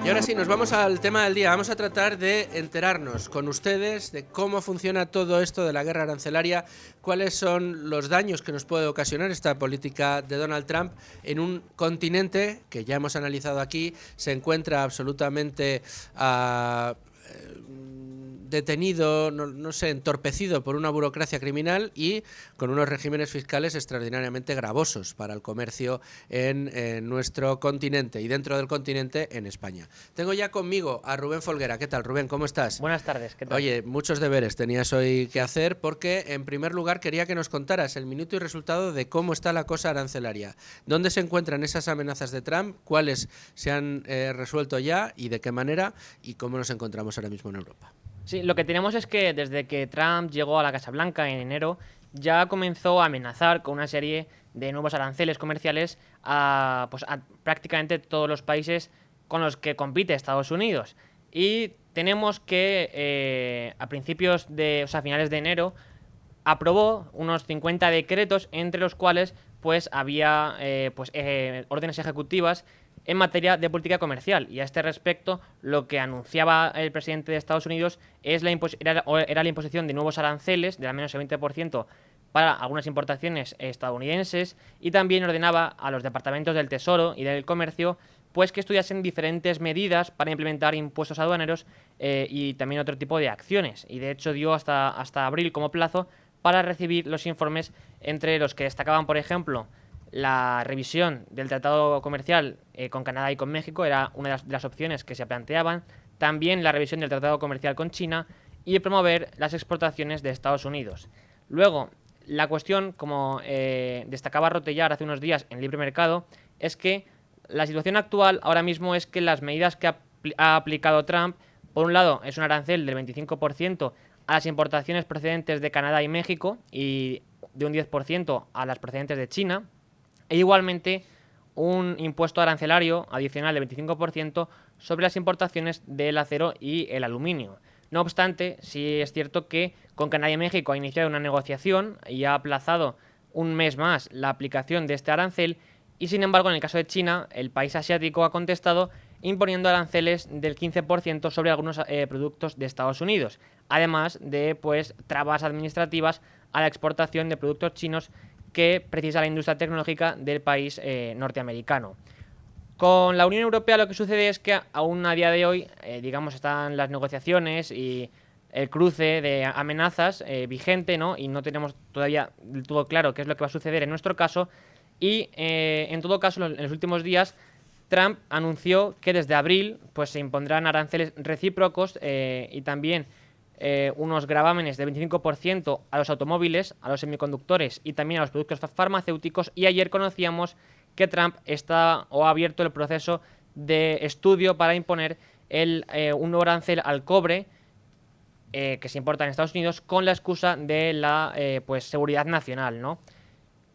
Y ahora sí, nos vamos al tema del día. Vamos a tratar de enterarnos con ustedes de cómo funciona todo esto de la guerra arancelaria, cuáles son los daños que nos puede ocasionar esta política de Donald Trump en un continente que ya hemos analizado aquí, se encuentra absolutamente detenido, no sé, entorpecido por una burocracia criminal y con unos regímenes fiscales extraordinariamente gravosos para el comercio en nuestro continente y dentro del continente en España. Tengo ya conmigo a Rubén Folguera. ¿Qué tal, Rubén? ¿Cómo estás? Buenas tardes, ¿qué tal? Oye, muchos deberes tenías hoy que hacer porque, en primer lugar, quería que nos contaras el minuto y resultado de cómo está la cosa arancelaria. ¿Dónde se encuentran esas amenazas de Trump? ¿Cuáles se han resuelto ya y de qué manera? ¿Y cómo nos encontramos ahora mismo en Europa? Sí, lo que tenemos es que desde que Trump llegó a la Casa Blanca en enero, ya comenzó a amenazar con una serie de nuevos aranceles comerciales a prácticamente todos los países con los que compite Estados Unidos. Y tenemos que a finales de enero, aprobó unos 50 decretos, entre los cuales había órdenes ejecutivas en materia de política comercial. Y a este respecto, lo que anunciaba el presidente de Estados Unidos era la imposición de nuevos aranceles de al menos el 20% para algunas importaciones estadounidenses, y también ordenaba a los departamentos del Tesoro y del Comercio que estudiasen diferentes medidas para implementar impuestos aduaneros y también otro tipo de acciones. Y de hecho dio hasta abril como plazo para recibir los informes, entre los que destacaban, por ejemplo, la revisión del tratado comercial con Canadá y con México, era una de las opciones que se planteaban. También la revisión del tratado comercial con China y promover las exportaciones de Estados Unidos. Luego, la cuestión, como destacaba Rotellar hace unos días en Libre Mercado, es que la situación actual ahora mismo es que las medidas que ha aplicado Trump, por un lado, es un arancel del 25% a las importaciones procedentes de Canadá y México y de un 10% a las procedentes de China, e igualmente un impuesto arancelario adicional del 25% sobre las importaciones del acero y el aluminio. No obstante, sí es cierto que con Canadá y México ha iniciado una negociación y ha aplazado un mes más la aplicación de este arancel, y sin embargo en el caso de China, el país asiático ha contestado imponiendo aranceles del 15% sobre algunos productos de Estados Unidos, además de trabas administrativas a la exportación de productos chinos que precisa la industria tecnológica del país norteamericano. Con la Unión Europea lo que sucede es que aún a día de hoy, están las negociaciones y el cruce de amenazas vigente, ¿no? Y no tenemos todavía del todo claro qué es lo que va a suceder en nuestro caso. Y en todo caso, en los últimos días, Trump anunció que desde abril se impondrán aranceles recíprocos y también unos gravámenes de 25% a los automóviles, a los semiconductores y también a los productos farmacéuticos. Y ayer conocíamos que Trump ha abierto el proceso de estudio para imponer un nuevo arancel al cobre que se importa en Estados Unidos, con la excusa de la seguridad nacional, ¿no?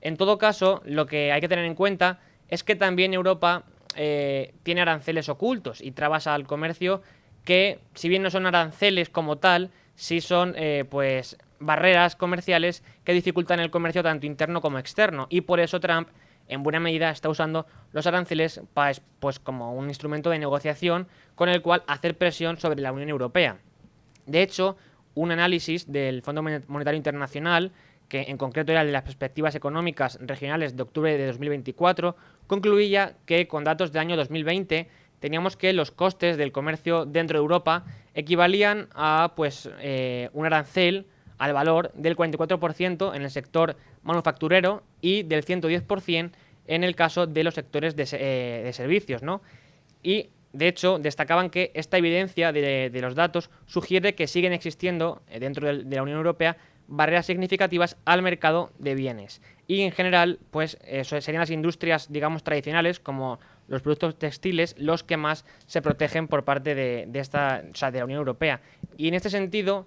En todo caso, lo que hay que tener en cuenta es que también Europa tiene aranceles ocultos y trabas al comercio que, si bien no son aranceles como tal, sí son barreras comerciales que dificultan el comercio tanto interno como externo. Y por eso Trump, en buena medida, está usando los aranceles como un instrumento de negociación con el cual hacer presión sobre la Unión Europea. De hecho, un análisis del Fondo Monetario Internacional, que en concreto era el de las perspectivas económicas regionales de octubre de 2024, concluía que con datos del año 2020 teníamos que los costes del comercio dentro de Europa equivalían a un arancel al valor del 44% en el sector manufacturero y del 110% en el caso de los sectores de servicios, ¿no? Y de hecho, destacaban que esta evidencia de los datos sugiere que siguen existiendo dentro de la Unión Europea barreras significativas al mercado de bienes. Y en general, serían las industrias, tradicionales, como los productos textiles, los que más se protegen por parte de la Unión Europea. Y en este sentido,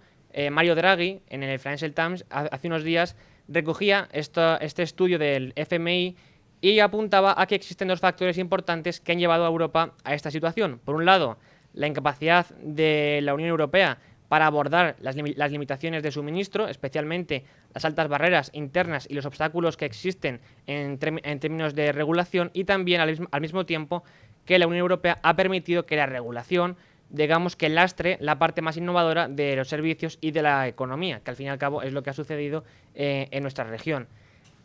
Mario Draghi, en el Financial Times, hace unos días, recogía este estudio del FMI y apuntaba a que existen dos factores importantes que han llevado a Europa a esta situación. Por un lado, la incapacidad de la Unión Europea para abordar las limitaciones de suministro, especialmente las altas barreras internas y los obstáculos que existen en términos de regulación, y también al mismo tiempo que la Unión Europea ha permitido que la regulación, digamos, que lastre la parte más innovadora de los servicios y de la economía, que al fin y al cabo es lo que ha sucedido en nuestra región.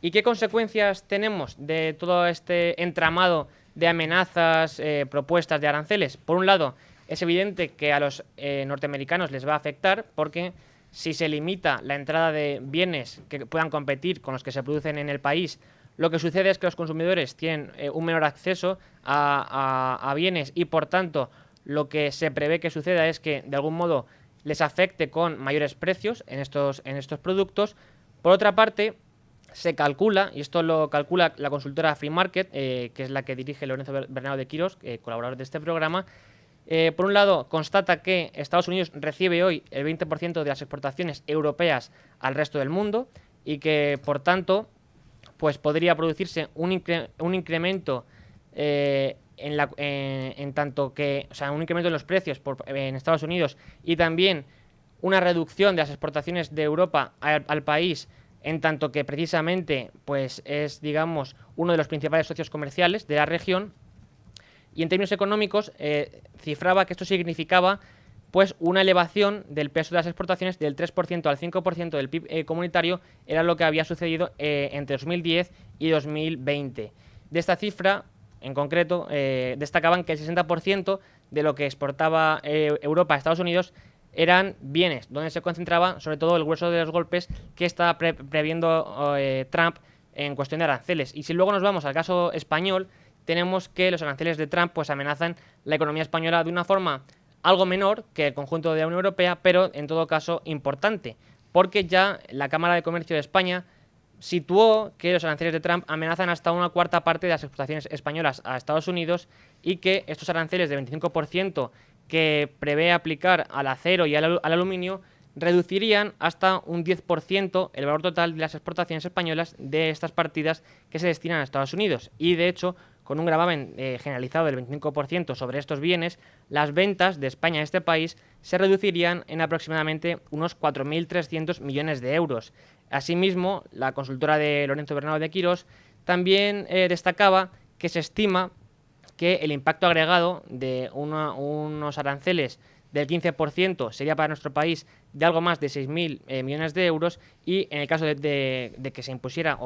¿Y qué consecuencias tenemos de todo este entramado de amenazas, propuestas de aranceles? Por un lado, es evidente que a los norteamericanos les va a afectar porque si se limita la entrada de bienes que puedan competir con los que se producen en el país, lo que sucede es que los consumidores tienen un menor acceso a bienes y, por tanto, lo que se prevé que suceda es que, de algún modo, les afecte con mayores precios en estos productos. Por otra parte, se calcula, y esto lo calcula la consultora Free Market, que es la que dirige Lorenzo Bernardo de Quirós, colaborador de este programa. Por un lado, constata que Estados Unidos recibe hoy el 20% de las exportaciones europeas al resto del mundo y que, por tanto, pues podría producirse un incremento en tanto que, o sea, un incremento en los precios en Estados Unidos y también una reducción de las exportaciones de Europa al país, en tanto que precisamente pues es, digamos, uno de los principales socios comerciales de la región. Y en términos económicos cifraba que esto significaba pues una elevación del peso de las exportaciones del 3% al 5% del PIB comunitario, era lo que había sucedido entre 2010 y 2020. De esta cifra, en concreto, destacaban que el 60% de lo que exportaba Europa a Estados Unidos eran bienes, donde se concentraba sobre todo el grueso de los golpes que estaba previendo Trump en cuestión de aranceles. Y si luego nos vamos al caso español, tenemos que los aranceles de Trump pues amenazan la economía española de una forma algo menor que el conjunto de la Unión Europea, pero en todo caso importante, porque ya la Cámara de Comercio de España situó que los aranceles de Trump amenazan hasta una cuarta parte de las exportaciones españolas a Estados Unidos y que estos aranceles de 25% que prevé aplicar al acero y al aluminio reducirían hasta un 10% el valor total de las exportaciones españolas de estas partidas que se destinan a Estados Unidos. Y de hecho, con un gravamen generalizado del 25% sobre estos bienes, las ventas de España a este país se reducirían en aproximadamente unos 4.300 millones de euros. Asimismo, la consultora de Lorenzo Bernardo de Quirós también destacaba que se estima que el impacto agregado de unos aranceles del 15% sería para nuestro país de algo más de 6.000 millones de euros y en el caso de que se impusiera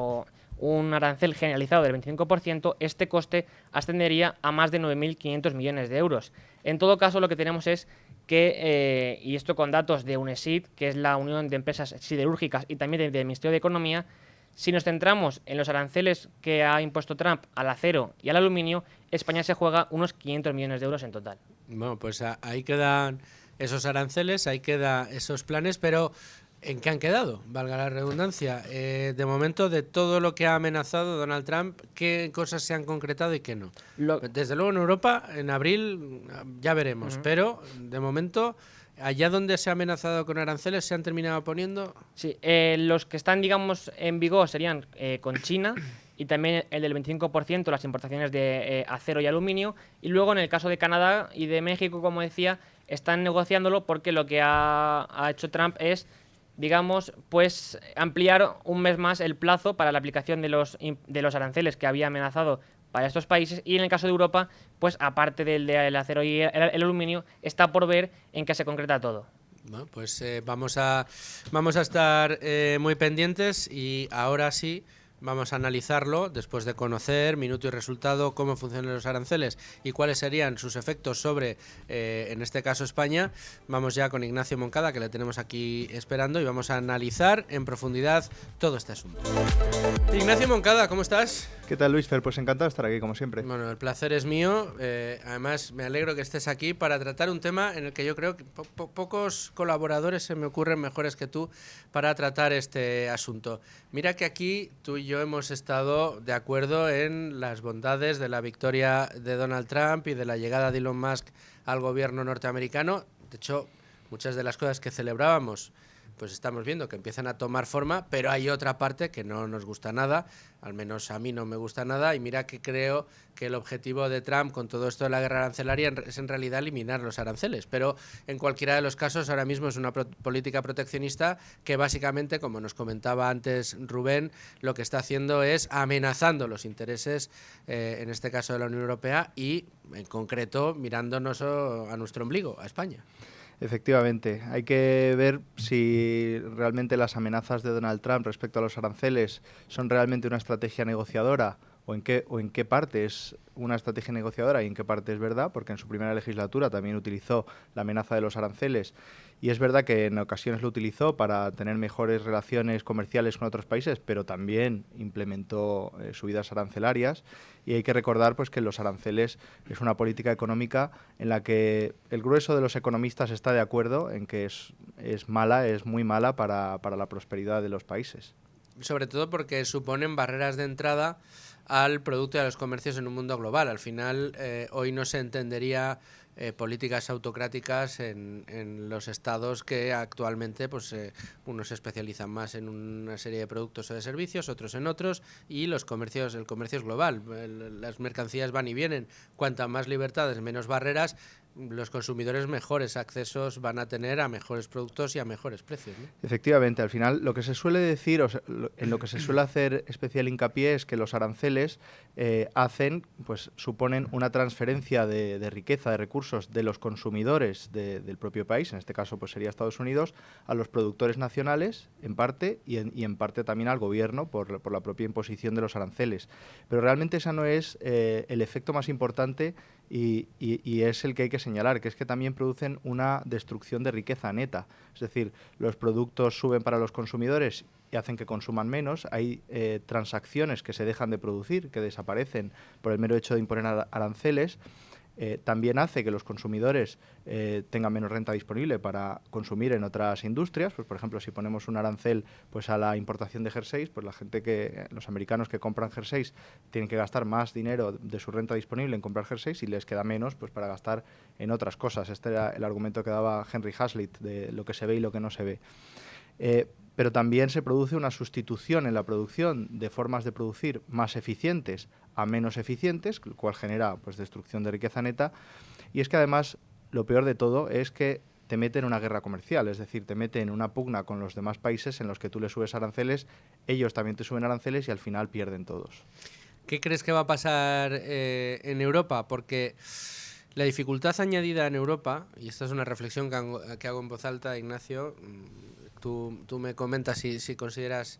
un arancel generalizado del 25%, este coste ascendería a más de 9.500 millones de euros. En todo caso, lo que tenemos es que, y esto con datos de UNESID, que es la Unión de Empresas Siderúrgicas y también del Ministerio de Economía, si nos centramos en los aranceles que ha impuesto Trump al acero y al aluminio, España se juega unos 500 millones de euros en total. Bueno, pues ahí quedan esos aranceles, ahí quedan esos planes, pero ¿en qué han quedado? Valga la redundancia. De momento, de todo lo que ha amenazado Donald Trump, ¿qué cosas se han concretado y qué no? Desde luego en Europa, en abril, ya veremos, pero de momento, allá donde se ha amenazado con aranceles, ¿se han terminado poniendo? Sí, los que están, digamos, en vigor serían con China y también el del 25%, las importaciones de acero y aluminio. Y luego, en el caso de Canadá y de México, como decía, están negociándolo porque lo que ha hecho Trump es, digamos, pues ampliar un mes más el plazo para la aplicación de los aranceles que había amenazado para estos países. Y en el caso de Europa, pues aparte del acero y el aluminio, está por ver en qué se concreta todo. Bueno, pues vamos a estar muy pendientes y ahora sí vamos a analizarlo después de conocer minuto y resultado cómo funcionan los aranceles y cuáles serían sus efectos sobre, en este caso, España. Vamos ya con Ignacio Moncada, que le tenemos aquí esperando, y vamos a analizar en profundidad todo este asunto. Ignacio Moncada, ¿cómo estás? ¿Qué tal, Luis Fer? Pues encantado de estar aquí, como siempre. Bueno, el placer es mío. Además, me alegro que estés aquí para tratar un tema en el que yo creo que pocos colaboradores se me ocurren mejores que tú para tratar este asunto. Mira que aquí tú y yo hemos estado de acuerdo en las bondades de la victoria de Donald Trump y de la llegada de Elon Musk al gobierno norteamericano. De hecho, muchas de las cosas que celebrábamos pues estamos viendo que empiezan a tomar forma, pero hay otra parte que no nos gusta nada, al menos a mí no me gusta nada, y mira que creo que el objetivo de Trump con todo esto de la guerra arancelaria es en realidad eliminar los aranceles, pero en cualquiera de los casos ahora mismo es una política proteccionista que básicamente, como nos comentaba antes Rubén, lo que está haciendo es amenazando los intereses, en este caso de la Unión Europea, y en concreto mirándonos a nuestro ombligo, a España. Efectivamente, hay que ver si realmente las amenazas de Donald Trump respecto a los aranceles son realmente una estrategia negociadora o en qué parte es una estrategia negociadora y en qué parte es verdad, porque en su primera legislatura también utilizó la amenaza de los aranceles y es verdad que en ocasiones lo utilizó para tener mejores relaciones comerciales con otros países, pero también implementó subidas arancelarias y hay que recordar pues que los aranceles es una política económica en la que el grueso de los economistas está de acuerdo en que es mala, es muy mala para la prosperidad de los países. Sobre todo porque suponen barreras de entrada al producto y a los comercios en un mundo global. Al final, hoy no se entendería políticas autocráticas en los estados que actualmente pues unos se especializan más en una serie de productos o de servicios, otros en otros, y el comercio es global. Las mercancías van y vienen. Cuanta más libertades, menos barreras, los consumidores mejores accesos van a tener a mejores productos y a mejores precios, ¿no? Efectivamente, al final lo que se suele decir, en lo que se suele hacer especial hincapié es que los aranceles suponen una transferencia de riqueza, de recursos de los consumidores del propio país, en este caso pues sería Estados Unidos, a los productores nacionales en parte y en parte también al gobierno por la propia imposición de los aranceles. Pero realmente ese no es el efecto más importante y es el que hay que señalar, que es que también producen una destrucción de riqueza neta. Es decir, los productos suben para los consumidores y hacen que consuman menos. Hay transacciones que se dejan de producir, que desaparecen por el mero hecho de imponer aranceles. También hace que los consumidores tengan menos renta disponible para consumir en otras industrias. Pues, por ejemplo, si ponemos un arancel pues, a la importación de jerseys, pues los americanos que compran jerseys tienen que gastar más dinero de su renta disponible en comprar jerseys y les queda menos pues, para gastar en otras cosas. Este era el argumento que daba Henry Hazlitt de lo que se ve y lo que no se ve. Pero también se produce una sustitución en la producción de formas de producir más eficientes a menos eficientes, lo cual genera pues, destrucción de riqueza neta. Y es que además lo peor de todo es que te mete en una guerra comercial, es decir, te mete en una pugna con los demás países en los que tú le subes aranceles, ellos también te suben aranceles y al final pierden todos. ¿Qué crees que va a pasar en Europa? Porque la dificultad añadida en Europa, y esta es una reflexión que hago en voz alta, Ignacio, tú me comentas si consideras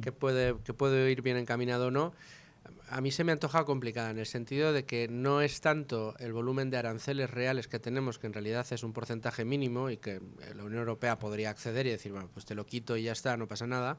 que puede ir bien encaminado o no. A mí se me antoja complicada en el sentido de que no es tanto el volumen de aranceles reales que tenemos, que en realidad es un porcentaje mínimo y que la Unión Europea podría acceder y decir, bueno, pues te lo quito y ya está, no pasa nada,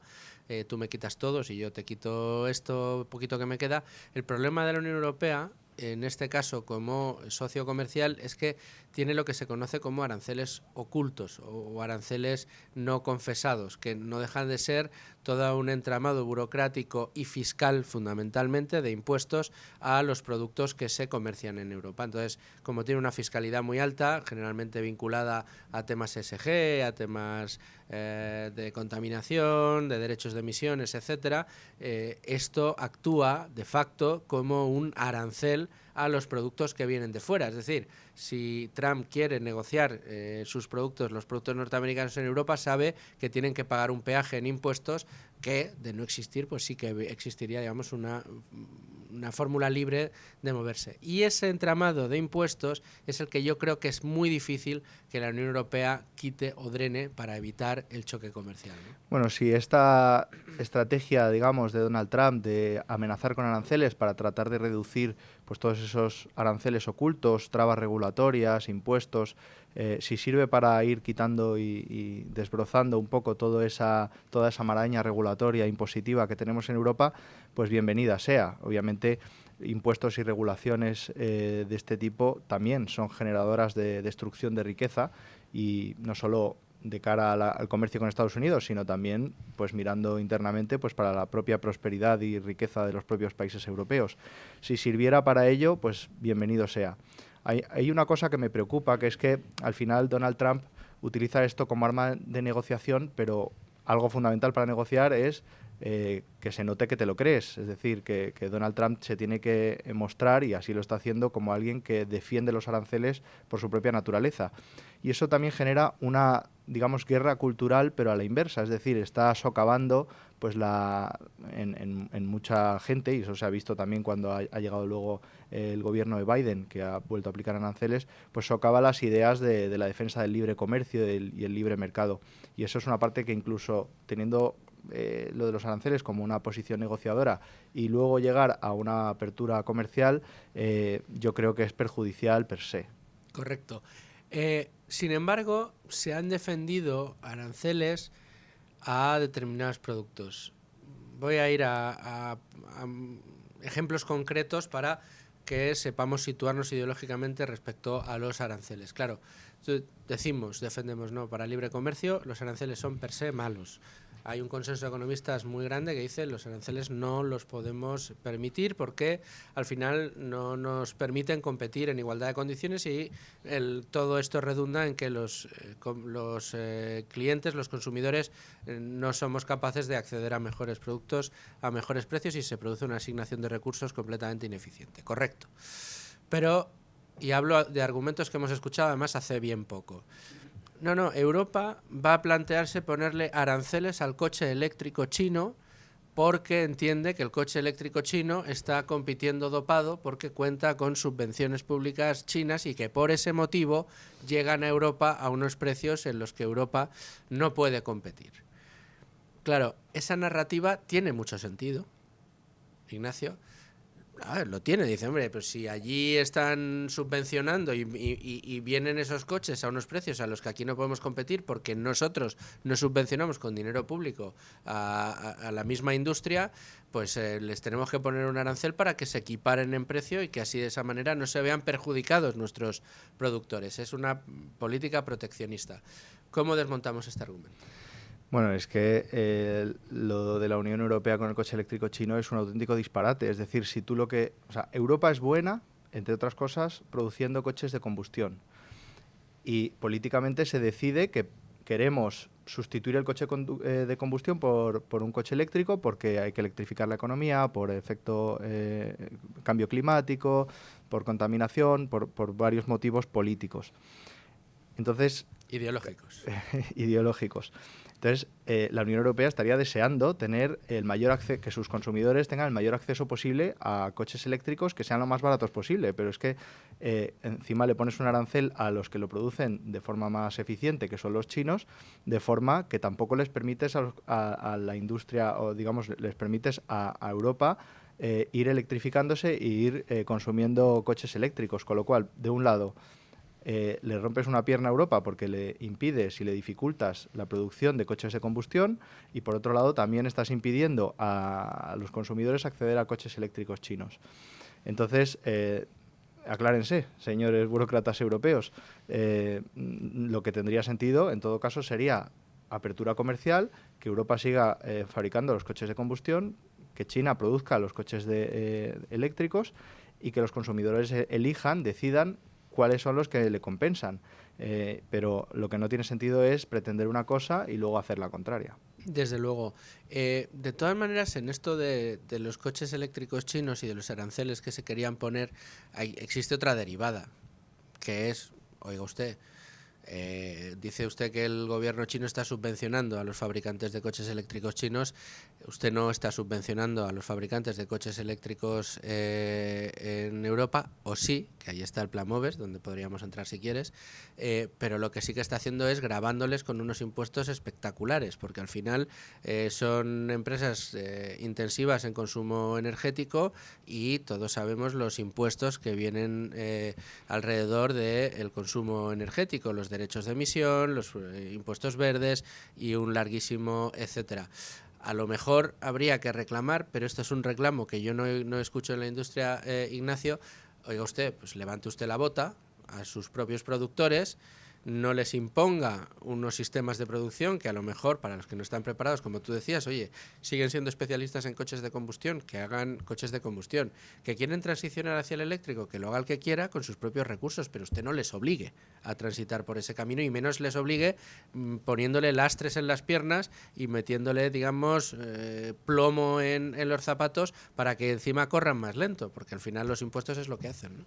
tú me quitas todos y yo te quito esto poquito que me queda. El problema de la Unión Europea, en este caso como socio comercial, es que tiene lo que se conoce como aranceles ocultos o aranceles no confesados, que no dejan de ser todo un entramado burocrático y fiscal fundamentalmente de impuestos a los productos que se comercian en Europa. Entonces, como tiene una fiscalidad muy alta, generalmente vinculada a temas ESG, a temas de contaminación, de derechos de emisiones, etcétera, esto actúa de facto como un arancel a los productos que vienen de fuera. Es decir, si Trump quiere negociar los productos norteamericanos en Europa, sabe que tienen que pagar un peaje en impuestos que, de no existir, pues sí que existiría, digamos, una fórmula libre de moverse. Y ese entramado de impuestos es el que yo creo que es muy difícil que la Unión Europea quite o drene para evitar el choque comercial, ¿no? Bueno, si esta estrategia, digamos, de Donald Trump de amenazar con aranceles para tratar de reducir pues todos esos aranceles ocultos, trabas regulatorias, impuestos, si sirve para ir quitando y desbrozando un poco toda esa maraña regulatoria impositiva que tenemos en Europa, pues bienvenida sea. Obviamente, impuestos y regulaciones de este tipo también son generadoras de destrucción de riqueza y no solo de cara al comercio con Estados Unidos, sino también pues mirando internamente pues para la propia prosperidad y riqueza de los propios países europeos. Si sirviera para ello, pues bienvenido sea. Hay una cosa que me preocupa, que es que al final Donald Trump utilizar esto como arma de negociación, pero algo fundamental para negociar es que se note que te lo crees. Es decir, que Donald Trump se tiene que mostrar, y así lo está haciendo, como alguien que defiende los aranceles por su propia naturaleza. Y eso también genera una, digamos, guerra cultural, pero a la inversa. Es decir, está socavando pues en mucha gente, y eso se ha visto también cuando ha llegado luego el gobierno de Biden, que ha vuelto a aplicar aranceles, pues socava las ideas de la defensa del libre comercio y el libre mercado. Y eso es una parte que, incluso teniendo lo de los aranceles como una posición negociadora y luego llegar a una apertura comercial, yo creo que es perjudicial per se. Correcto. Sin embargo, se han defendido aranceles a determinados productos. Voy a ir a ejemplos concretos para que sepamos situarnos ideológicamente respecto a los aranceles. Claro, defendemos, no, para libre comercio los aranceles son per se malos. Hay un consenso de economistas muy grande que dice los aranceles no los podemos permitir porque al final no nos permiten competir en igualdad de condiciones, y todo esto redunda en que los clientes, los consumidores, no somos capaces de acceder a mejores productos, a mejores precios, y se produce una asignación de recursos completamente ineficiente. Correcto. Pero, y hablo de argumentos que hemos escuchado además hace bien poco. No, Europa va a plantearse ponerle aranceles al coche eléctrico chino porque entiende que el coche eléctrico chino está compitiendo dopado porque cuenta con subvenciones públicas chinas y que por ese motivo llegan a Europa a unos precios en los que Europa no puede competir. Claro, esa narrativa tiene mucho sentido, Ignacio. A ver, lo tiene, dice, hombre, pues si allí están subvencionando y vienen esos coches a unos precios a los que aquí no podemos competir porque nosotros no subvencionamos con dinero público a la misma industria, pues les tenemos que poner un arancel para que se equiparen en precio y que así de esa manera no se vean perjudicados nuestros productores. Es una política proteccionista. ¿Cómo desmontamos este argumento? Bueno, es que lo de la Unión Europea con el coche eléctrico chino es un auténtico disparate. Es decir, si tú o sea, Europa es buena, entre otras cosas, produciendo coches de combustión. Y políticamente se decide que queremos sustituir el coche de combustión por un coche eléctrico porque hay que electrificar la economía, por efecto cambio climático, por contaminación, por varios motivos políticos. Entonces... Ideológicos. Ideológicos. Entonces, la Unión Europea estaría deseando tener que sus consumidores tengan el mayor acceso posible a coches eléctricos que sean lo más baratos posible, pero es que encima le pones un arancel a los que lo producen de forma más eficiente, que son los chinos, de forma que tampoco les permites a la industria, o digamos, les permites a Europa ir electrificándose e ir consumiendo coches eléctricos, con lo cual, de un lado, le rompes una pierna a Europa porque le impides y le dificultas la producción de coches de combustión, y por otro lado también estás impidiendo a los consumidores acceder a coches eléctricos chinos. Entonces, aclárense, señores burócratas europeos, lo que tendría sentido en todo caso sería apertura comercial, que Europa siga fabricando los coches de combustión, que China produzca los coches eléctricos, y que los consumidores decidan cuáles son los que le compensan. Pero lo que no tiene sentido es pretender una cosa y luego hacer la contraria. Desde luego. De todas maneras, en esto de los coches eléctricos chinos y de los aranceles que se querían poner, existe otra derivada, que es, oiga usted, dice usted que el gobierno chino está subvencionando a los fabricantes de coches eléctricos chinos. Usted no está subvencionando a los fabricantes de coches eléctricos en Europa, o sí, que ahí está el Plan MOVES, donde podríamos entrar si quieres, pero lo que sí que está haciendo es gravándoles con unos impuestos espectaculares, porque al final son empresas intensivas en consumo energético, y todos sabemos los impuestos que vienen alrededor del consumo energético, los derechos de emisión, los impuestos verdes y un larguísimo etcétera. A lo mejor habría que reclamar, pero esto es un reclamo que yo no escucho en la industria, Ignacio. Oiga usted, pues levante usted la bota a sus propios productores, no les imponga unos sistemas de producción que a lo mejor, para los que no están preparados, como tú decías, oye, siguen siendo especialistas en coches de combustión, que hagan coches de combustión, que quieren transicionar hacia el eléctrico, que lo haga el que quiera con sus propios recursos, pero usted no les obligue a transitar por ese camino y menos les obligue poniéndole lastres en las piernas y metiéndole, digamos, plomo en los zapatos para que encima corran más lento, porque al final los impuestos es lo que hacen, ¿no?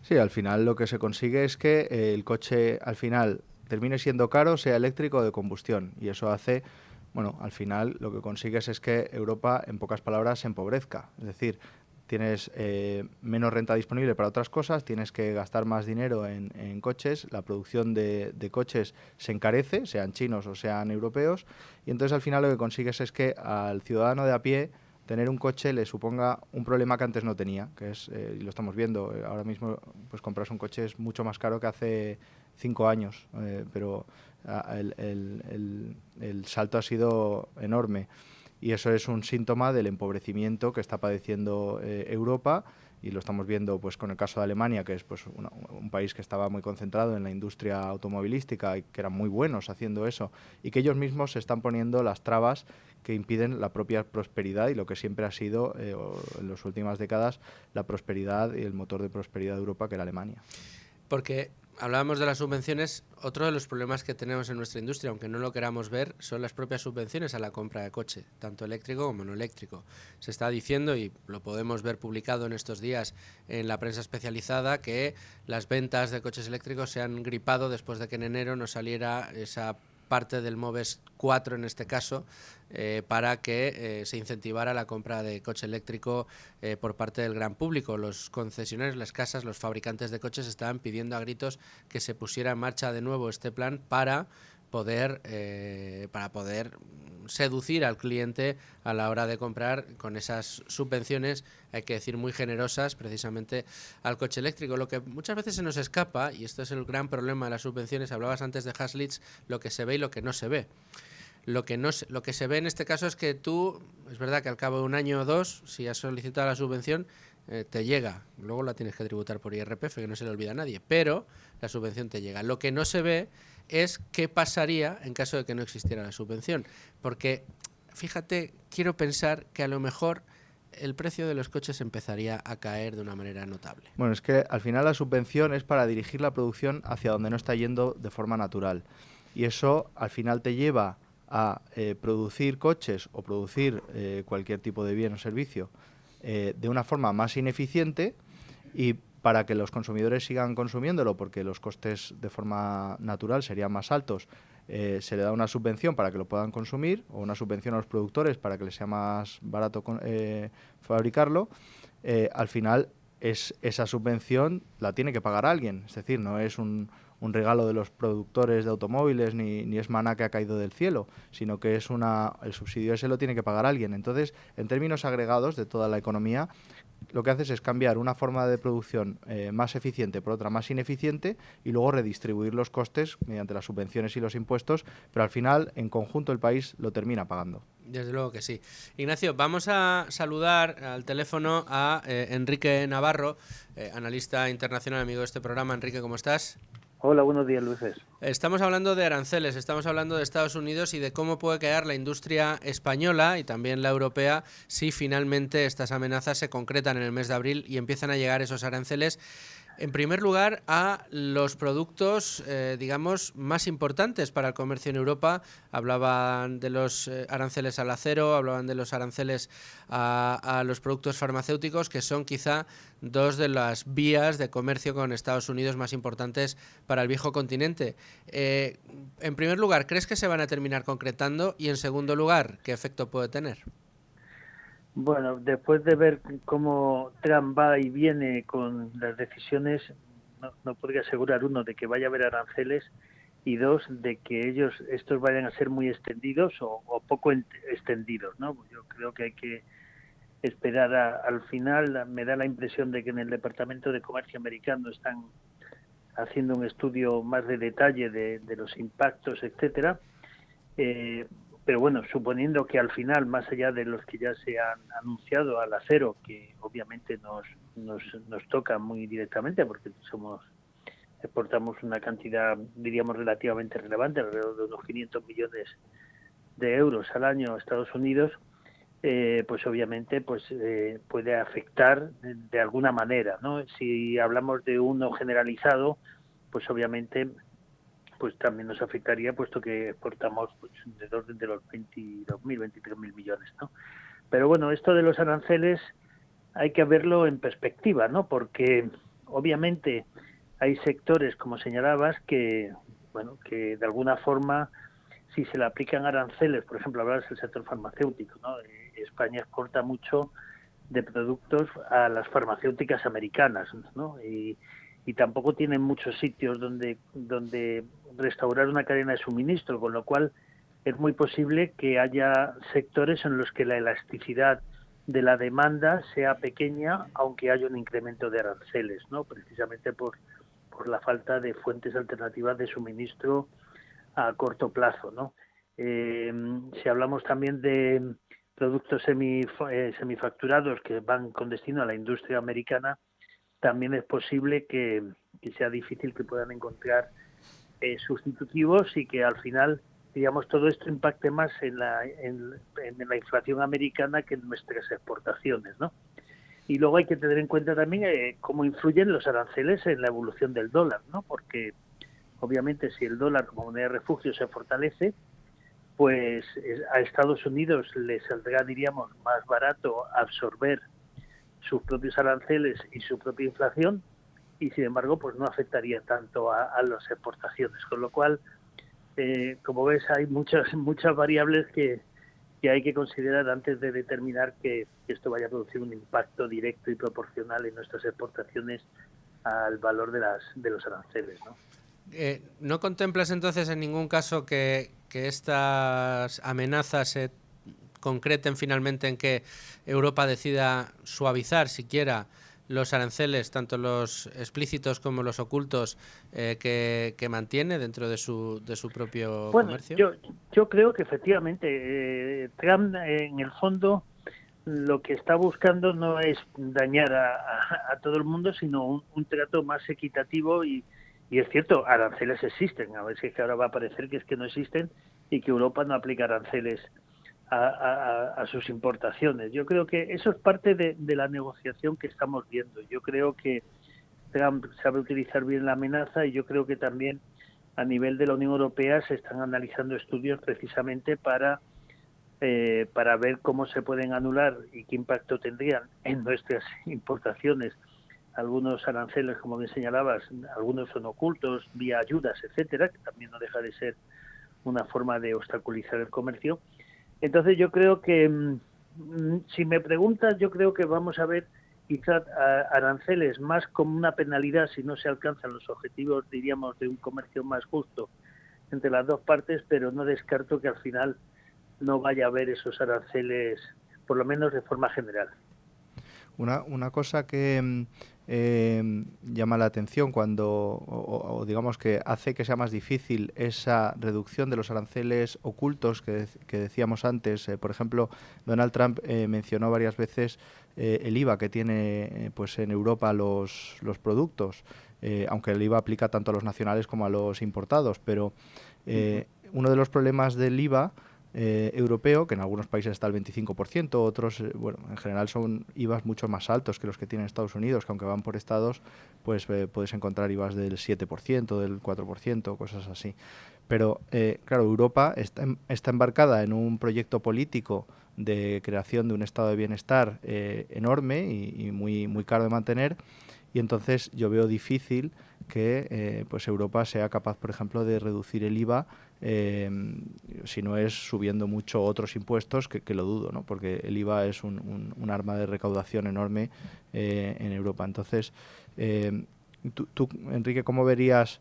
Sí, al final lo que se consigue es que el coche al final termine siendo caro, sea eléctrico o de combustión. Y eso hace, bueno, al final lo que consigues es que Europa, en pocas palabras, se empobrezca. Es decir, tienes menos renta disponible para otras cosas, tienes que gastar más dinero en coches, la producción de coches se encarece, sean chinos o sean europeos, y entonces al final lo que consigues es que al ciudadano de a pie tener un coche le suponga un problema que antes no tenía, que es, y lo estamos viendo, ahora mismo pues comprarse un coche es mucho más caro que hace 5 años, pero el salto ha sido enorme y eso es un síntoma del empobrecimiento que está padeciendo Europa y lo estamos viendo pues con el caso de Alemania, que es pues un país que estaba muy concentrado en la industria automovilística y que eran muy buenos haciendo eso y que ellos mismos se están poniendo las trabas que impiden la propia prosperidad y lo que siempre ha sido en las últimas décadas la prosperidad y el motor de prosperidad de Europa, que era Alemania. Porque hablábamos de las subvenciones, otro de los problemas que tenemos en nuestra industria, aunque no lo queramos ver, son las propias subvenciones a la compra de coche, tanto eléctrico como no eléctrico. Se está diciendo, y lo podemos ver publicado en estos días en la prensa especializada, que las ventas de coches eléctricos se han gripado después de que en enero no saliera esa parte del MOVES 4 en este caso, para que se incentivara la compra de coche eléctrico por parte del gran público. Los concesionarios, las casas, los fabricantes de coches estaban pidiendo a gritos que se pusiera en marcha de nuevo este plan para poder seducir al cliente a la hora de comprar con esas subvenciones, hay que decir muy generosas, precisamente al coche eléctrico. Lo que muchas veces se nos escapa, y esto es el gran problema de las subvenciones, hablabas antes de Haslitz, lo que se ve y lo que no se ve. Lo que se ve en este caso es que tú, es verdad que al cabo de un año o dos, si has solicitado la subvención, te llega. Luego la tienes que tributar por IRPF, que no se le olvida a nadie, pero la subvención te llega. Lo que no se ve es qué pasaría en caso de que no existiera la subvención. Porque, fíjate, quiero pensar que a lo mejor el precio de los coches empezaría a caer de una manera notable. Bueno, es que al final la subvención es para dirigir la producción hacia donde no está yendo de forma natural. Y eso al final te lleva a producir coches o producir cualquier tipo de bien o servicio de una forma más ineficiente y para que los consumidores sigan consumiéndolo, porque los costes de forma natural serían más altos, se le da una subvención para que lo puedan consumir o una subvención a los productores para que les sea más barato fabricarlo. Al final esa subvención la tiene que pagar alguien, es decir, no es un regalo de los productores de automóviles ni es maná que ha caído del cielo, sino que es el subsidio ese lo tiene que pagar alguien. Entonces, en términos agregados de toda la economía, lo que haces es cambiar una forma de producción más eficiente por otra más ineficiente y luego redistribuir los costes mediante las subvenciones y los impuestos, pero al final, en conjunto, el país lo termina pagando. Desde luego que sí. Ignacio, vamos a saludar al teléfono a Enrique Navarro, analista internacional, amigo de este programa. Enrique, ¿cómo estás? Hola, buenos días, Luces. Estamos hablando de aranceles, estamos hablando de Estados Unidos y de cómo puede quedar la industria española y también la europea si finalmente estas amenazas se concretan en el mes de abril y empiezan a llegar esos aranceles. En primer lugar, a los productos, digamos, más importantes para el comercio en Europa. Hablaban de los aranceles al acero, hablaban de los aranceles a los productos farmacéuticos, que son quizá dos de las vías de comercio con Estados Unidos más importantes para el viejo continente. En primer lugar, ¿crees que se van a terminar concretando? Y en segundo lugar, ¿qué efecto puede tener? Bueno, después de ver cómo Trump va y viene con las decisiones, no podría asegurar, uno, de que vaya a haber aranceles y dos, de que estos vayan a ser muy extendidos o poco extendidos, ¿no? Yo creo que hay que esperar al final. Me da la impresión de que en el Departamento de Comercio americano están haciendo un estudio más de detalle de los impactos, etcétera. Pero bueno, suponiendo que al final, más allá de los que ya se han anunciado al acero, que obviamente nos toca muy directamente porque somos exportamos una cantidad, diríamos, relativamente relevante, alrededor de unos 500 millones de euros al año a Estados Unidos, pues obviamente puede afectar de alguna manera, ¿no? Si hablamos de uno generalizado, pues obviamente pues también nos afectaría, puesto que exportamos pues, de los 22.000, 23.000 millones, ¿no? Pero bueno, esto de los aranceles hay que verlo en perspectiva, ¿no? Porque obviamente hay sectores, como señalabas, que que de alguna forma, si se le aplican aranceles, por ejemplo, hablabas del sector farmacéutico, ¿no? España exporta mucho de productos a las farmacéuticas americanas, ¿no? Y tampoco tienen muchos sitios donde restaurar una cadena de suministro, con lo cual es muy posible que haya sectores en los que la elasticidad de la demanda sea pequeña, aunque haya un incremento de aranceles, ¿no? Precisamente por la falta de fuentes alternativas de suministro a corto plazo, ¿no? Si hablamos también de productos semifacturados que van con destino a la industria americana, también es posible que sea difícil que puedan encontrar sustitutivos y que al final, digamos, todo esto impacte más en la inflación americana que en nuestras exportaciones, ¿no? Y luego hay que tener en cuenta también cómo influyen los aranceles en la evolución del dólar, ¿no? Porque obviamente si el dólar como moneda de refugio se fortalece, pues a Estados Unidos le saldrá, diríamos, más barato absorber sus propios aranceles y su propia inflación, y sin embargo pues no afectaría tanto a las exportaciones, con lo cual como ves hay muchas variables que hay que considerar antes de determinar que esto vaya a producir un impacto directo y proporcional en nuestras exportaciones al valor de los aranceles, ¿no? ¿No contemplas entonces en ningún caso que estas amenazas se concreten finalmente en que Europa decida suavizar siquiera los aranceles, tanto los explícitos como los ocultos, que mantiene dentro de su propio Bueno, comercio? yo creo que efectivamente Trump en el fondo lo que está buscando no es dañar a todo el mundo, sino un trato más equitativo y es cierto, aranceles existen, a ver si es que ahora va a parecer que es que no existen y que Europa no aplica aranceles a sus importaciones. Yo creo que eso es parte de la negociación que estamos viendo. Yo creo que Trump sabe utilizar bien la amenaza y yo creo que también a nivel de la Unión Europea se están analizando estudios precisamente para ver cómo se pueden anular y qué impacto tendrían en nuestras importaciones algunos aranceles, como bien señalabas, algunos son ocultos, vía ayudas, etcétera, que también no deja de ser una forma de obstaculizar el comercio. Entonces yo creo que, si me preguntas, yo creo que vamos a ver quizás aranceles más como una penalidad si no se alcanzan los objetivos, diríamos, de un comercio más justo entre las dos partes, pero no descarto que al final no vaya a haber esos aranceles, por lo menos de forma general. Una cosa que llama la atención cuando, o digamos que hace que sea más difícil esa reducción de los aranceles ocultos que decíamos antes. Por ejemplo, Donald Trump mencionó varias veces el IVA que tiene pues en Europa los productos, aunque el IVA aplica tanto a los nacionales como a los importados, pero uno de los problemas del IVA europeo, que en algunos países está al 25%, otros, bueno, en general son IVAs mucho más altos que los que tienen Estados Unidos, que aunque van por estados, pues puedes encontrar IVAs del 7%, del 4%, cosas así. Pero, claro, Europa está embarcada en un proyecto político de creación de un estado de bienestar enorme y muy caro de mantener, y entonces yo veo difícil que pues Europa sea capaz, por ejemplo, de reducir el IVA, si no es subiendo mucho otros impuestos, que lo dudo, ¿no? Porque el IVA es un arma de recaudación enorme en Europa. Entonces, tú, Enrique, ¿cómo verías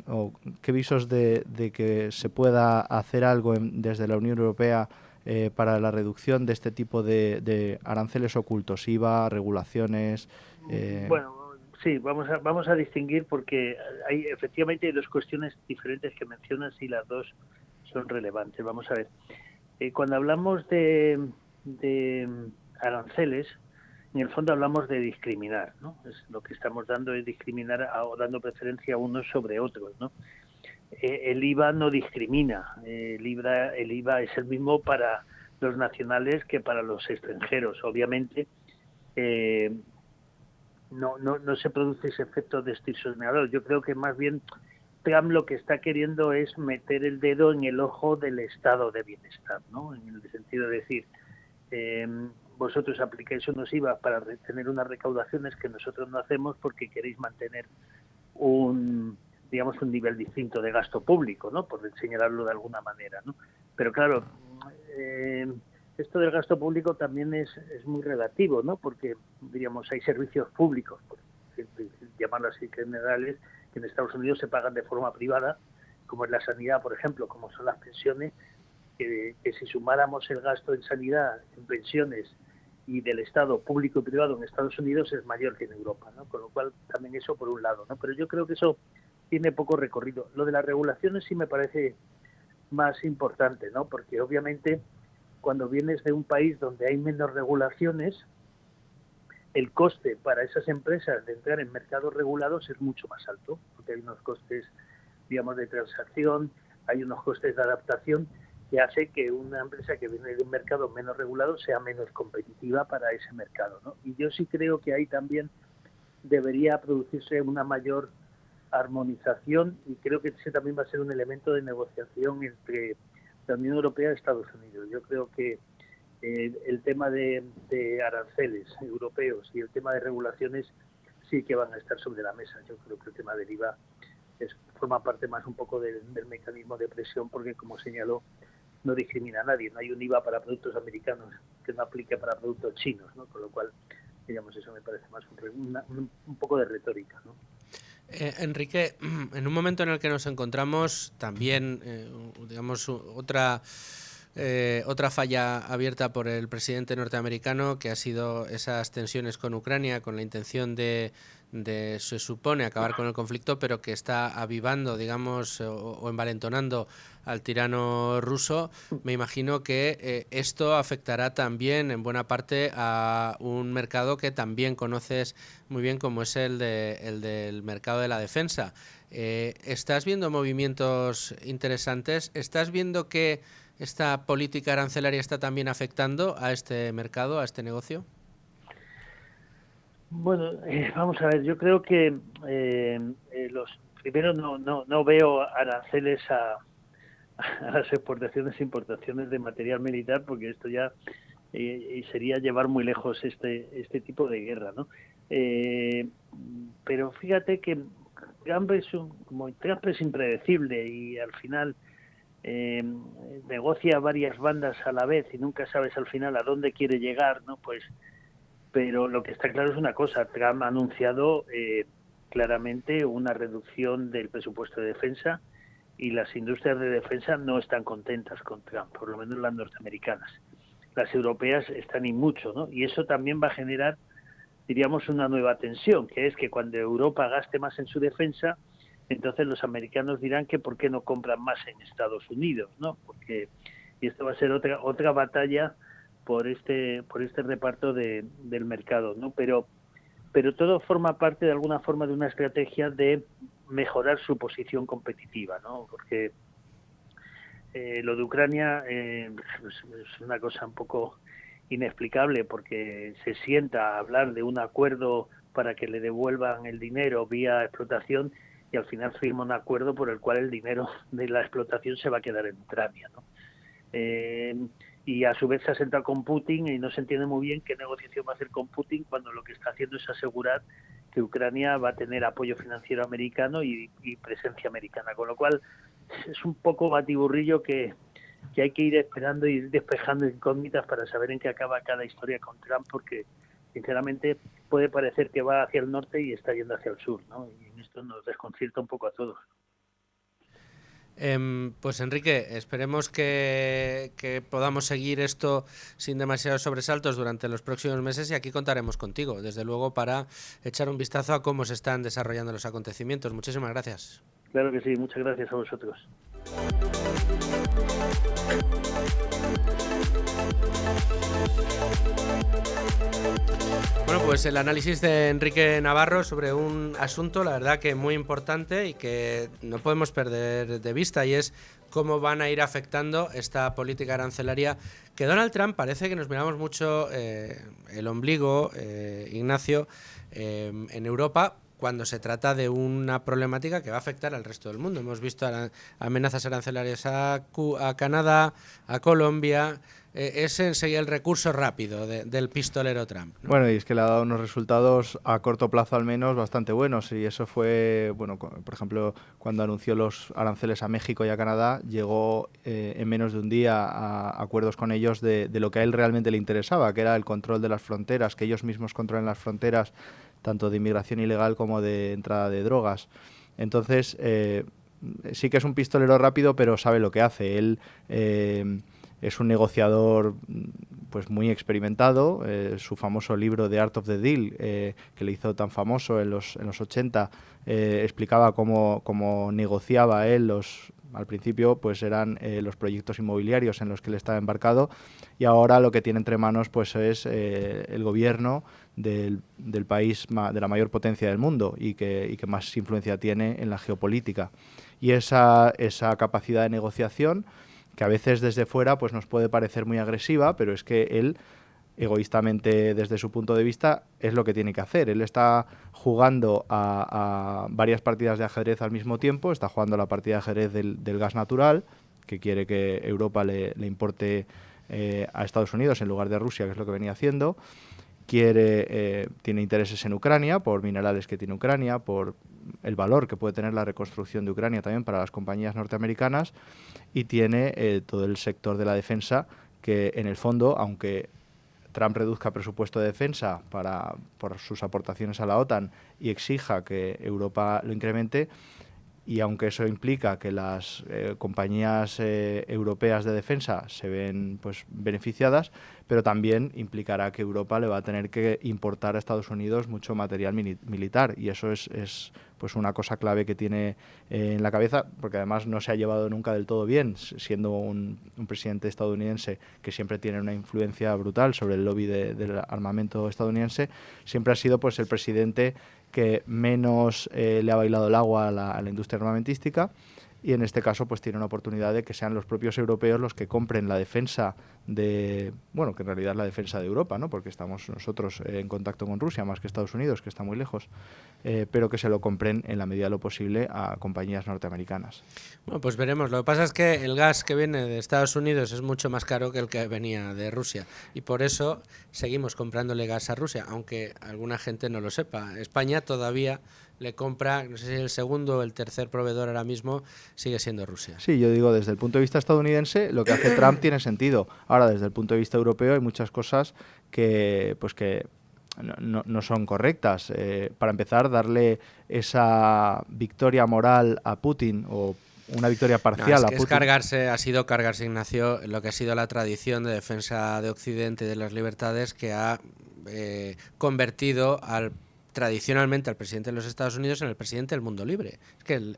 o qué visos de que se pueda hacer algo desde la Unión Europea para la reducción de este tipo de aranceles ocultos, IVA, regulaciones? Bueno, sí, vamos a distinguir porque efectivamente hay dos cuestiones diferentes que mencionas y las dos son relevantes. Vamos a ver. Cuando hablamos de aranceles, en el fondo hablamos de discriminar, ¿no? Lo que estamos dando es discriminar o dando preferencia a unos sobre otros, ¿no? El IVA no discrimina, el IVA es el mismo para los nacionales que para los extranjeros. Obviamente no se produce ese efecto distorsionador. Yo creo que más bien Trump lo que está queriendo es meter el dedo en el ojo del estado de bienestar, ¿no? En el sentido de decir, vosotros aplicáis unos IVA para tener unas recaudaciones que nosotros no hacemos porque queréis mantener un nivel distinto de gasto público, ¿no? Por señalarlo de alguna manera, ¿no? Pero claro, esto del gasto público también es muy relativo, ¿no? Porque, diríamos, hay servicios públicos, por llamarlo así, generales, que en Estados Unidos se pagan de forma privada, como es la sanidad, por ejemplo, como son las pensiones, que si sumáramos el gasto en sanidad, en pensiones y del Estado público y privado en Estados Unidos es mayor que en Europa, ¿no? Con lo cual también eso por un lado, ¿no? Pero yo creo que eso tiene poco recorrido. Lo de las regulaciones sí me parece más importante, ¿no? Porque obviamente cuando vienes de un país donde hay menos regulaciones, el coste para esas empresas de entrar en mercados regulados es mucho más alto, porque hay unos costes, digamos, de transacción, hay unos costes de adaptación que hace que una empresa que viene de un mercado menos regulado sea menos competitiva para ese mercado, ¿no? Y yo sí creo que ahí también debería producirse una mayor armonización, y creo que ese también va a ser un elemento de negociación entre la Unión Europea y Estados Unidos. Yo creo que el tema de aranceles europeos y el tema de regulaciones sí que van a estar sobre la mesa. Yo creo que el tema del IVA forma parte más un poco del mecanismo de presión, porque, como señaló, no discrimina a nadie. No hay un IVA para productos americanos que no aplique para productos chinos, ¿no? Con lo cual, digamos, eso me parece más un poco de retórica, ¿no? Enrique, en un momento en el que nos encontramos también, digamos, otra falla abierta por el presidente norteamericano, que ha sido esas tensiones con Ucrania, con la intención de se supone, acabar con el conflicto, pero que está avivando, digamos, o envalentonando al tirano ruso. Me imagino que esto afectará también en buena parte a un mercado que también conoces muy bien, como es el del mercado de la defensa. ¿Estás viendo movimientos interesantes? ¿Estás viendo que esta política arancelaria está también afectando a este mercado, a este negocio? Bueno, vamos a ver, yo creo que primero no veo aranceles a las exportaciones e importaciones de material militar, porque esto ya sería llevar muy lejos este tipo de guerra, ¿no? Pero fíjate que Trump es impredecible y al final negocia varias bandas a la vez y nunca sabes al final a dónde quiere llegar, ¿no? Pues, pero lo que está claro es una cosa: Trump ha anunciado claramente una reducción del presupuesto de defensa, y las industrias de defensa no están contentas con Trump, por lo menos las norteamericanas. Las europeas están y mucho, ¿no? Y eso también va a generar, diríamos, una nueva tensión, que es que cuando Europa gaste más en su defensa, entonces los americanos dirán que por qué no compran más en Estados Unidos, ¿no? Y esto va a ser otra batalla por este reparto del mercado, ¿no? Pero todo forma parte de alguna forma de una estrategia de mejorar su posición competitiva, ¿no? Porque lo de Ucrania es una cosa un poco inexplicable, porque se sienta a hablar de un acuerdo para que le devuelvan el dinero vía explotación y al final firma un acuerdo por el cual el dinero de la explotación se va a quedar en Ucrania, ¿no? Y a su vez se ha sentado con Putin y no se entiende muy bien qué negociación va a hacer con Putin, cuando lo que está haciendo es asegurar que Ucrania va a tener apoyo financiero americano y presencia americana, con lo cual es un poco batiburrillo que hay que ir esperando y ir despejando incógnitas para saber en qué acaba cada historia con Trump, porque sinceramente puede parecer que va hacia el norte y está yendo hacia el sur, ¿no? Y esto nos desconcierta un poco a todos. Pues Enrique, esperemos que podamos seguir esto sin demasiados sobresaltos durante los próximos meses, y aquí contaremos contigo, desde luego, para echar un vistazo a cómo se están desarrollando los acontecimientos. Muchísimas gracias. Claro que sí, muchas gracias a vosotros. Bueno, pues el análisis de Enrique Navarro sobre un asunto, la verdad que muy importante y que no podemos perder de vista, y es cómo van a ir afectando esta política arancelaria que Donald Trump parece que nos miramos mucho el ombligo, Ignacio, en Europa, cuando se trata de una problemática que va a afectar al resto del mundo. Hemos visto amenazas arancelarias a Canadá, a Colombia. Ese sería el recurso rápido del pistolero Trump, ¿no? Bueno, y es que le ha dado unos resultados a corto plazo al menos bastante buenos, y eso fue, bueno, por ejemplo, cuando anunció los aranceles a México y a Canadá, llegó en menos de un día a acuerdos con ellos de lo que a él realmente le interesaba, que era el control de las fronteras, que ellos mismos controlen las fronteras, tanto de inmigración ilegal como de entrada de drogas. Entonces, sí que es un pistolero rápido, pero sabe lo que hace. Él es un negociador pues muy experimentado. Su famoso libro The Art of the Deal, que le hizo tan famoso en los 80, explicaba cómo negociaba él al principio pues eran los proyectos inmobiliarios en los que él estaba embarcado, y ahora lo que tiene entre manos pues es el gobierno del país de la mayor potencia del mundo y que más influencia tiene en la geopolítica. Y esa capacidad de negociación, que a veces desde fuera pues nos puede parecer muy agresiva, pero es que él, egoístamente desde su punto de vista, es lo que tiene que hacer. Él está jugando a varias partidas de ajedrez al mismo tiempo. Está jugando la partida de ajedrez del gas natural, que quiere que Europa le importe a Estados Unidos en lugar de Rusia, que es lo que venía haciendo. Tiene intereses en Ucrania, por minerales que tiene Ucrania, por el valor que puede tener la reconstrucción de Ucrania también para las compañías norteamericanas, y tiene todo el sector de la defensa, que en el fondo, aunque Trump reduzca presupuesto de defensa por sus aportaciones a la OTAN y exija que Europa lo incremente, y aunque eso implica que las compañías europeas de defensa se ven pues beneficiadas, pero también implicará que Europa le va a tener que importar a Estados Unidos mucho material militar, y eso es pues una cosa clave que tiene en la cabeza, porque además no se ha llevado nunca del todo bien, siendo un presidente estadounidense que siempre tiene una influencia brutal sobre el lobby del armamento estadounidense. Siempre ha sido pues el presidente que menos le ha bailado el agua a la industria armamentística, y en este caso pues tiene una oportunidad de que sean los propios europeos los que compren la defensa que en realidad es la defensa de Europa, ¿no? Porque estamos nosotros en contacto con Rusia más que Estados Unidos, que está muy lejos, pero que se lo compren en la medida de lo posible a compañías norteamericanas. Bueno, pues veremos. Lo que pasa es que el gas que viene de Estados Unidos es mucho más caro que el que venía de Rusia, y por eso seguimos comprándole gas a Rusia, aunque alguna gente no lo sepa. España todavía le compra, no sé si el segundo o el tercer proveedor ahora mismo sigue siendo Rusia. Sí, yo digo, desde el punto de vista estadounidense, lo que hace Trump tiene sentido. Ahora, desde el punto de vista europeo, hay muchas cosas que no son correctas. Para empezar, darle esa victoria moral a Putin, o una victoria parcial a Putin. Ha sido cargarse, Ignacio, lo que ha sido la tradición de defensa de Occidente y de las libertades, que ha convertido tradicionalmente al presidente de los Estados Unidos en el presidente del mundo libre. Es que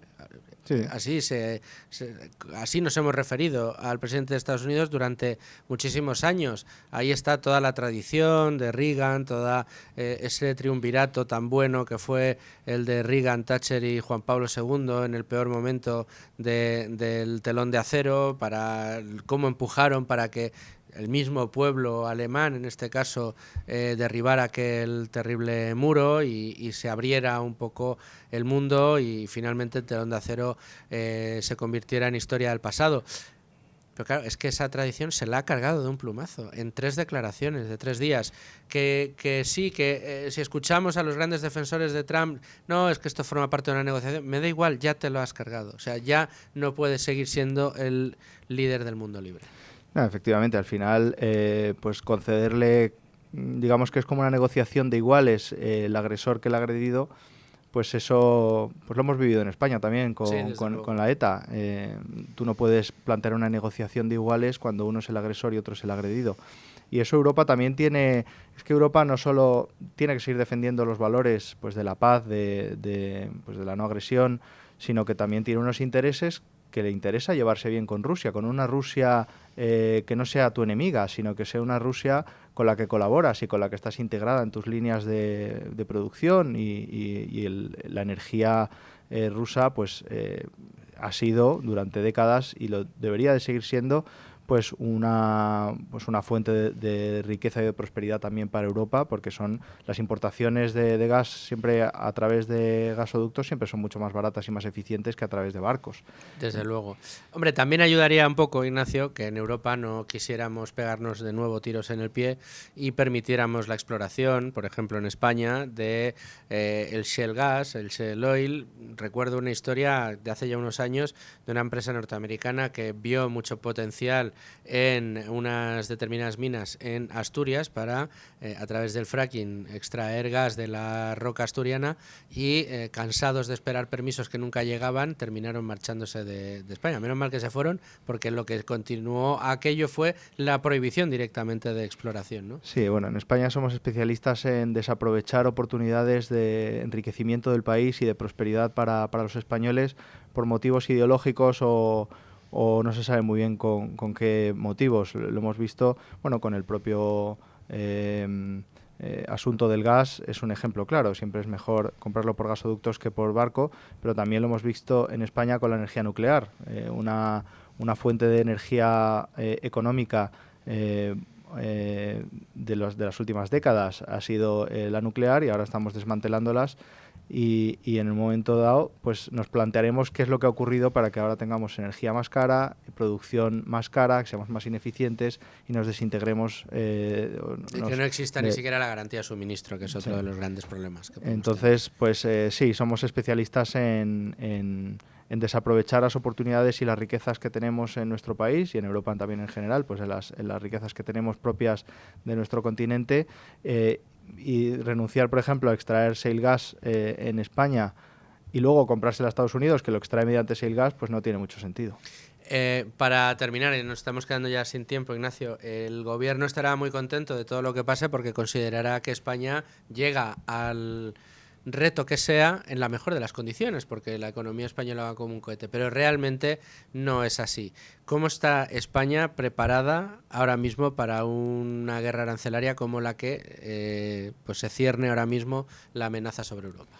así nos hemos referido al presidente de Estados Unidos durante muchísimos años. Ahí está toda la tradición de Reagan, toda ese triunvirato tan bueno que fue el de Reagan, Thatcher y Juan Pablo II en el peor momento del telón de acero, para cómo empujaron para que el mismo pueblo alemán, en este caso, derribara aquel terrible muro y se abriera un poco el mundo, y finalmente el telón de acero se convirtiera en historia del pasado. Pero claro, es que esa tradición se la ha cargado de un plumazo, en 3 declaraciones de 3 días, que si escuchamos a los grandes defensores de Trump, no, es que esto forma parte de una negociación, me da igual, ya te lo has cargado. O sea, ya no puedes seguir siendo el líder del mundo libre. No, efectivamente, al final, pues concederle, digamos que es como una negociación de iguales, el agresor que el agredido, pues eso pues lo hemos vivido en España también con la ETA. Tú no puedes plantear una negociación de iguales cuando uno es el agresor y otro es el agredido. Y eso Europa también tiene. Es que Europa no solo tiene que seguir defendiendo los valores pues de la paz, de la no agresión, sino que también tiene unos intereses que le interesa llevarse bien con Rusia, con una Rusia que no sea tu enemiga, sino que sea una Rusia con la que colaboras y con la que estás integrada en tus líneas de producción y la energía rusa pues ha sido durante décadas y lo debería de seguir siendo pues una fuente de riqueza y de prosperidad también para Europa, porque son las importaciones de gas siempre a través de gasoductos siempre son mucho más baratas y más eficientes que a través de barcos. Desde luego. Hombre, también ayudaría un poco, Ignacio, que en Europa no quisiéramos pegarnos de nuevo tiros en el pie y permitiéramos la exploración, por ejemplo en España, de el shale gas, el shale oil. Recuerdo una historia de hace ya unos años de una empresa norteamericana que vio mucho potencial en unas determinadas minas en Asturias para, a través del fracking, extraer gas de la roca asturiana y, cansados de esperar permisos que nunca llegaban, terminaron marchándose de España. Menos mal que se fueron, porque lo que continuó aquello fue la prohibición directamente de exploración, ¿no? Sí, bueno, en España somos especialistas en desaprovechar oportunidades de enriquecimiento del país y de prosperidad para los españoles por motivos ideológicos o no se sabe muy bien con qué motivos. Lo hemos visto, bueno, con el propio asunto del gas es un ejemplo claro. Siempre es mejor comprarlo por gasoductos que por barco, pero también lo hemos visto en España con la energía nuclear, una fuente de energía económica de las últimas décadas ha sido la nuclear, y ahora estamos desmantelándolas. Y en el momento dado pues nos plantearemos qué es lo que ha ocurrido para que ahora tengamos energía más cara, producción más cara, que seamos más ineficientes y nos desintegremos. Y que no exista ni siquiera la garantía de suministro, que es otro de los grandes problemas que entonces tener. Pues sí, somos especialistas en desaprovechar las oportunidades y las riquezas que tenemos en nuestro país y en Europa también en general, pues en las riquezas que tenemos propias de nuestro continente, y renunciar, por ejemplo, a extraer shale gas en España y luego comprárselo a Estados Unidos, que lo extrae mediante shale gas, pues no tiene mucho sentido. Para terminar, y nos estamos quedando ya sin tiempo, Ignacio, el gobierno estará muy contento de todo lo que pase porque considerará que España llega al reto que sea en la mejor de las condiciones, porque la economía española va como un cohete, pero realmente no es así. ¿Cómo está España preparada ahora mismo para una guerra arancelaria como la que pues se cierne ahora mismo la amenaza sobre Europa?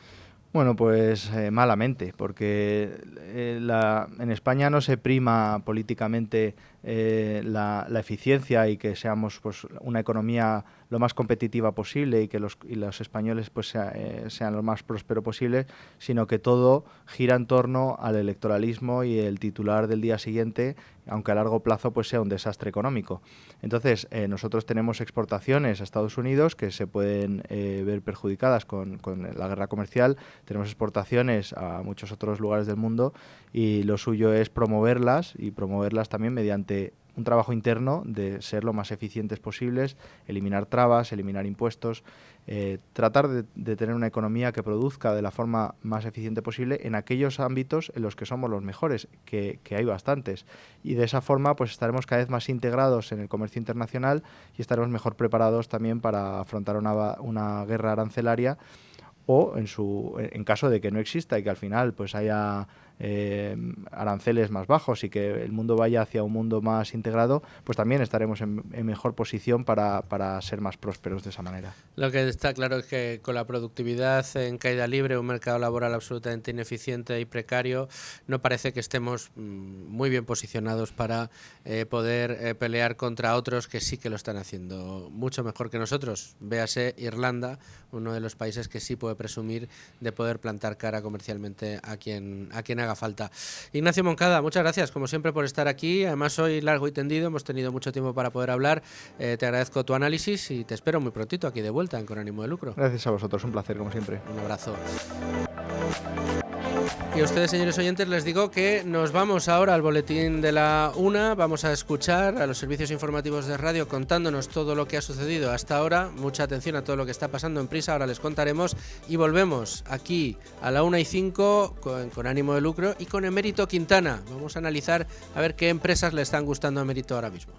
Bueno, pues malamente, porque en España no se prima políticamente la eficiencia y que seamos pues una economía lo más competitiva posible y que los españoles pues sean lo más próspero posible, sino que todo gira en torno al electoralismo y el titular del día siguiente, aunque a largo plazo pues sea un desastre económico. Entonces, nosotros tenemos exportaciones a Estados Unidos que se pueden ver perjudicadas con la guerra comercial, tenemos exportaciones a muchos otros lugares del mundo y lo suyo es promoverlas y promoverlas también mediante un trabajo interno de ser lo más eficientes posibles, eliminar trabas, eliminar impuestos, tratar de tener una economía que produzca de la forma más eficiente posible en aquellos ámbitos en los que somos los mejores, que hay bastantes. Y de esa forma pues estaremos cada vez más integrados en el comercio internacional y estaremos mejor preparados también para afrontar una guerra arancelaria, o en caso de que no exista y que al final pues haya aranceles más bajos y que el mundo vaya hacia un mundo más integrado, pues también estaremos en mejor posición para ser más prósperos de esa manera. Lo que está claro es que con la productividad en caída libre, un mercado laboral absolutamente ineficiente y precario, no parece que estemos muy bien posicionados para poder pelear contra otros que sí que lo están haciendo mucho mejor que nosotros. Véase Irlanda, uno de los países que sí puede presumir de poder plantar cara comercialmente a quien haga falta. Ignacio Moncada, muchas gracias como siempre por estar aquí. Además hoy largo y tendido, hemos tenido mucho tiempo para poder hablar. Te agradezco tu análisis y te espero muy prontito aquí de vuelta en Con Ánimo de Lucro. Gracias a vosotros, un placer como siempre. Un abrazo. Y a ustedes, señores oyentes, les digo que nos vamos ahora al boletín de la 1. Vamos a escuchar a los servicios informativos de radio contándonos todo lo que ha sucedido hasta ahora. Mucha atención a todo lo que está pasando en Prisa, ahora les contaremos. Y volvemos aquí a la 1:05 con Ánimo de Lucro y con Emérito Quintana. Vamos a analizar a ver qué empresas le están gustando a Emérito ahora mismo.